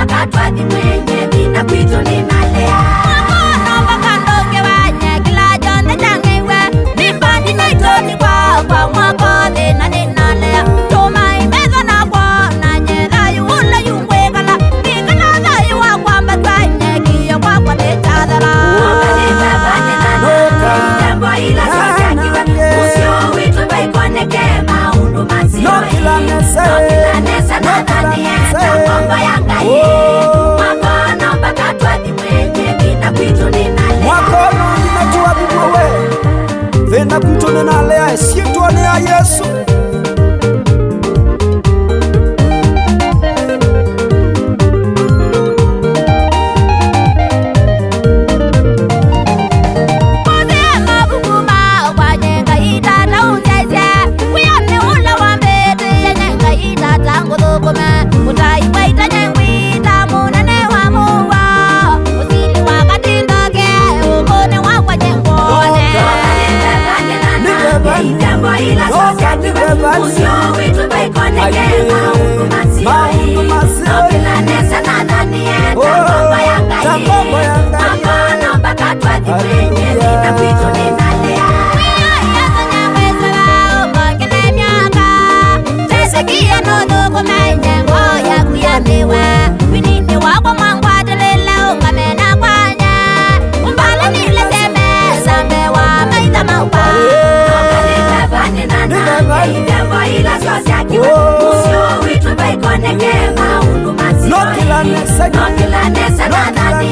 mpaka twathi mwenye vina kwitu ninalea Mwakono mpaka ndonge wanye kila jonde changewe Nipandi naitoni kwa mwakothe na ninalea Tumai meza na kwa na nyethayu ula yungwekala Nikala thayu wa kwamba twanye kiyo kwa kwa nechadhala Mwakalita bane na nane Jambo ila sosiakiwe Musio witu baikoneke maundu masioe Nokila nesa na nani Mambo yangaye Mwakono mpaka twathi mwenye vina kwitu ninalea Mwakono ninajua bimwewe vina kwitu ninalea Sietwane ya Yesu Musio witu baikoneke maundu masioe Nokila nesa na nani Mambo yangaye Mwakono mpaka twathi mwenye vina kwitu ninalea Yesu nyamweza wao mbongele myaka Tesekia nuthuku menye ngoya kuyamiwe Winini wakwa mwangwatilila ungamena kwanya Umbala nile seme sambe wa maitha maupa Nokalita bani na nane Jambo ila sosiakiwe Musio witu baikoneke maundu masioe Nokila nesa na nani